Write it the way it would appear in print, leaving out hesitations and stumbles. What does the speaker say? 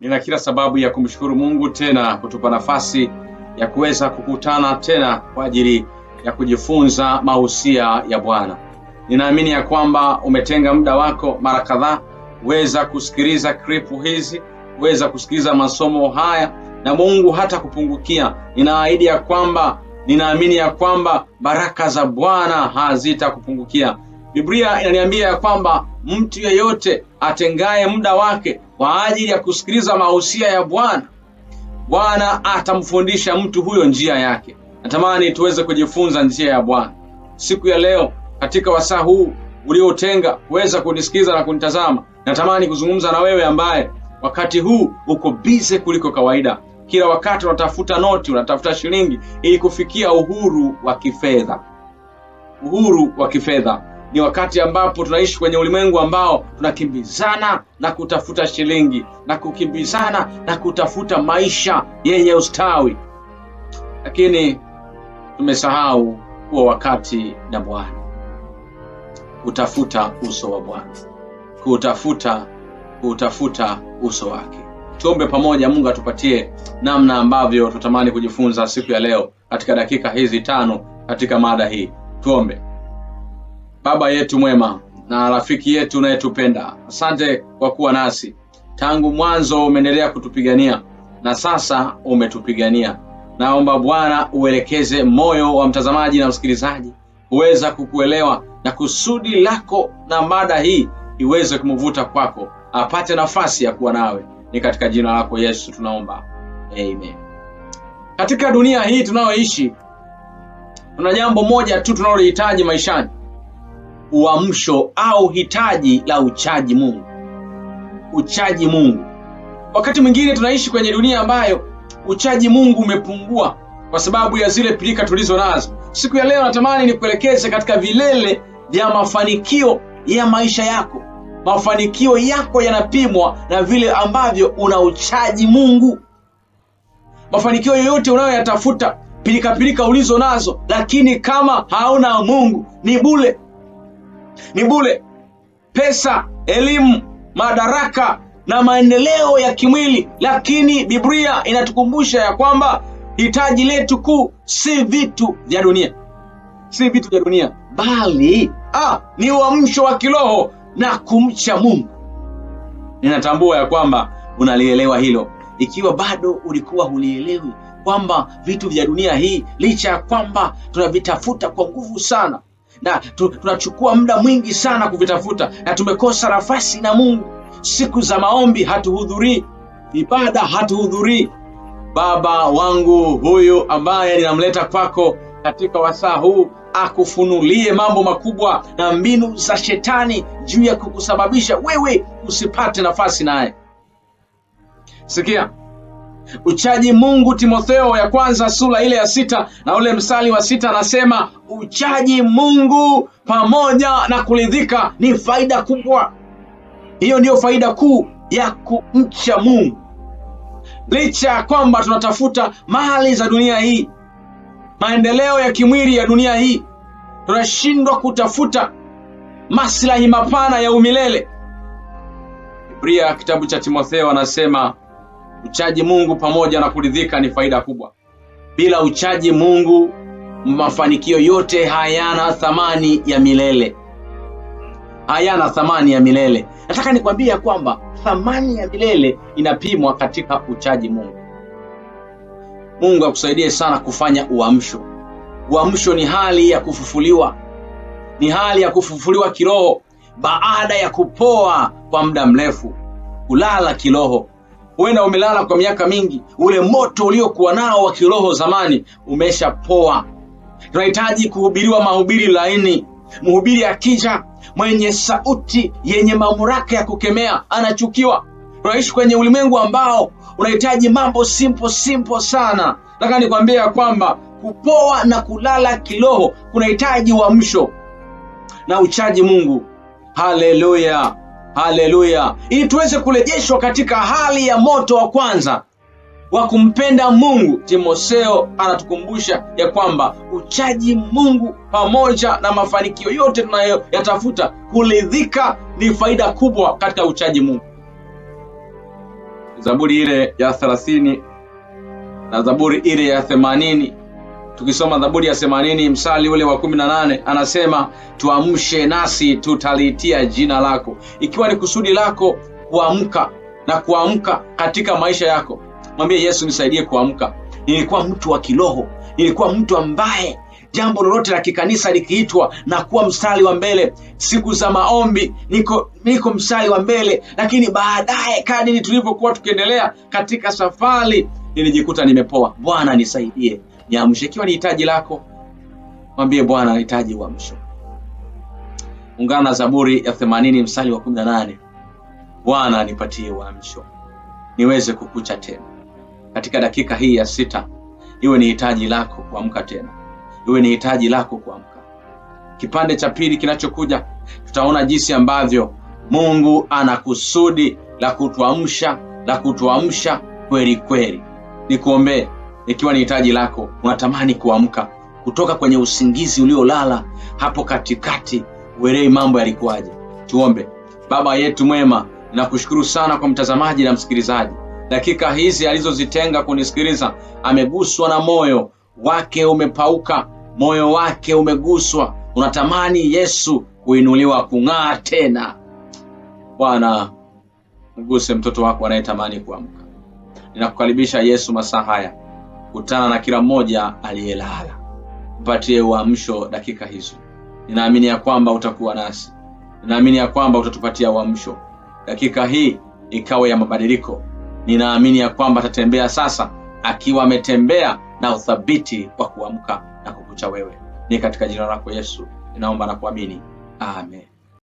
Nina kila sababu ya kumshukuru Mungu tena kutupa nafasi ya kuweza kukutana tena kwa ajili ya kujifunza mahusia ya Bwana. Ninaamini ya kwamba umetenga muda wako mara kadhaa uweza kusikiliza klipu hizi, uweza kusikiliza masomo haya, na Mungu hata kupungukia. Ninaahidi ya kwamba, ninaamini ya kwamba baraka za Bwana hazitakupungukia. Biblia inaniambia ya kwamba mtu yeyote atengaye muda wake kwa ajili ya kusikiliza mahusia ya Bwana, Bwana atamfundisha mtu huyo njia yake. Natamani tuweze kujifunza njia ya Bwana siku ya leo katika wasaa huu uliotenga kuweza kunisikiza na kunitazama. Natamani kuzungumza na wewe ambaye wakati huu uko busy kuliko kawaida. Kila wakati unatafuta noti, unatafuta shilingi ili kufikia uhuru wa kifedha. Uhuru wa kifedha ni wakati ambapo tunaishi kwenye ulimwengu ambao tunakimbizana na kutafuta shilingi na kukimbizana na kutafuta maisha yenye ustawi, lakini tumesahau kuwa wakati na Bwana, kutafuta uso wa Bwana, kutafuta uso wake. Tuombe pamoja. Mungu atupatie namna ambavyo tutamani kujifunza siku ya leo katika dakika hizi 5 katika mada hii. Tuombe. Baba yetu mwema na rafiki yetu unayetupenda, asante kwa kuwa nasi tangu mwanzo. Umeendelea kutupigania na sasa umetupigania. Naomba Bwana uelekeze moyo wa mtazamaji na msikilizaji uweza kukuelewa na kusudi lako, na mada hii iweze kumvuta kwako, apate nafasi ya kuwa nawe. Ni katika jina lako Yesu tunaomba, amen. Katika dunia hii tunayoishi, kuna jambo moja tu tunalohitaji maishani: uamsho au hitaji la uchaji Mungu. Uchaji Mungu. Wakati mwingine tunaishi kwenye dunia ambayo uchaji Mungu umepungua kwa sababu ya zile pilika tulizo nazo. Siku ya leo natamani nikuelekeze katika vilele vya mafanikio ya maisha yako. Mafanikio yako yanapimwa na vile ambavyo una uchaji Mungu. Mafanikio yoyote unayoyatafuta, pilika ulizo nazo, lakini kama hauna Mungu ni bure. Ni bure. Pesa, elimu, madaraka na maendeleo ya kimwili, lakini Biblia inatukumbusha ya kwamba hitaji letu kuu si vitu vya dunia. Si vitu vya dunia, bali ni uamsho wa kiroho na kumcha Mungu. Ninatambua ya kwamba unalielewa hilo. Ikiwa bado ulikuwa hulielewi kwamba vitu vya dunia hii, licha ya kwamba tunavitafuta kwa nguvu sana na tunachukua muda mwingi sana kuvitafuta, na tumekosa nafasi na Mungu. Siku za maombi hatuhudhurii, ibada hatuhudhurii. Baba wangu huyu ambaye ninamleta kwako katika wasaa huu akufunulie mambo makubwa na mbinu za shetani juu ya kukusababisha wewe usipate nafasi naye. Sikia. Uchaji Mungu. Timotheo ya kwanza sura ile ya 6 na ule mstari wa 6 anasema uchaji Mungu pamoja na kuridhika ni faida kubwa. Hiyo ndiyo faida kuu ya kumcha Mungu. Licha ya kwamba tunatafuta mali za dunia hii, maendeleo ya kimwili ya dunia hii, tunashindwa kutafuta maslahi mapana ya umilele. Biblia kitabu cha Timotheo anasema uchaji Mungu pamoja na kuridhika ni faida kubwa. Bila uchaji Mungu, mafanikio yote hayana thamani ya milele. Hayana thamani ya milele. Nataka nikwambie kwamba thamani ya milele inapimwa katika uchaji Mungu. Mungu akusaidie sana kufanya uamsho. Uamsho ni hali ya kufufuliwa. Ni hali ya kufufuliwa kiroho baada ya kupoa kwa muda mrefu. Kulala kiroho. Huenda umelala kwa miaka mingi, ule moto uliokuwa nao wa kiroho zamani umeshapoa. Tunahitaji kuhubiriwa mahubiri laini. Mhubiri akija mwenye sauti yenye mamlaka ya kukemea anachukiwa. Tunaishi kwenye ulimwengu ambao unahitaji mambo simple sana. Nataka nikwambie kwamba kupoa na kulala kiroho kunahitaji uamsho na uchaji Mungu. Haleluya. Haleluya. Ili tuweze kurejeshwa katika hali ya moto wa kwanza wa kumpenda Mungu. Timotheo anatukumbusha ya kwamba uchaji Mungu pamoja na mafanikio yote tunayoyatafuta, kuridhika ni faida kubwa katika uchaji Mungu. Zaburi ile ya 30 na Zaburi ile ya 80. Tukisoma Zaburi ya 80 mstari ule wa 18, anasema tuamshe nasi tutaliitia jina lako. Ikiwa ni kusudi lako kuamka na kuamka katika maisha yako, mwambie Yesu, nisaidie kuamka. Nilikuwa mtu wa kiroho, nilikuwa mtu ambaye jambo lolote la kikanisa likiitwa na kuwa mstari wa mbele. Siku za maombi niko mstari wa mbele, lakini baadaye kadri tulivyokuwa tukiendelea katika safari nilijikuta nimepoa. Bwana nisaidie, niamshe. Ikiwa ni hitaji lako, mwambie Bwana, nahitaji uamsho. Ungana na Zaburi ya 80 mstari wa 18. Bwana nipatie uamsho niweze kukucha tena. Katika dakika hii ya 6, iwe ni hitaji lako kuamka tena, iwe ni hitaji lako kuamka. Kipande cha pili kinachokuja, tutaona jinsi ambavyo Mungu ana kusudi la kutuamsha kweli kweli. Nikuombee, ikiwa ni hitaji lako, unatamani kuamka kutoka kwenye usingizi uliolala hapo katikati, uelewi mambo yalikuwaje. Tuombe. Baba yetu mwema, ninakushukuru sana kwa mtazamaji na msikilizaji. Dakika hizi alizozitenga kunisikiliza, ameguswa na moyo wake, umepauka, moyo wake umeguswa, unatamani Yesu kuinuliwa, kung'aa tena. Bwana, mguse mtoto wako anayetamani kuamka. Ninakukaribisha Yesu masaa haya, kutana na kila mmoja aliyelala, mpatie uamsho dakika hizo. Ninaamini ya kwamba utakuwa nasi, ninaamini ya kwamba utatupatia uamsho. Dakika hii ikawe ya mabadiliko. Ninaamini ya kwamba atatembea sasa akiwa ametembea na uthabiti wa kuamka na kukucha wewe. Ni katika jina lako Yesu ninaomba na kuamini, amen.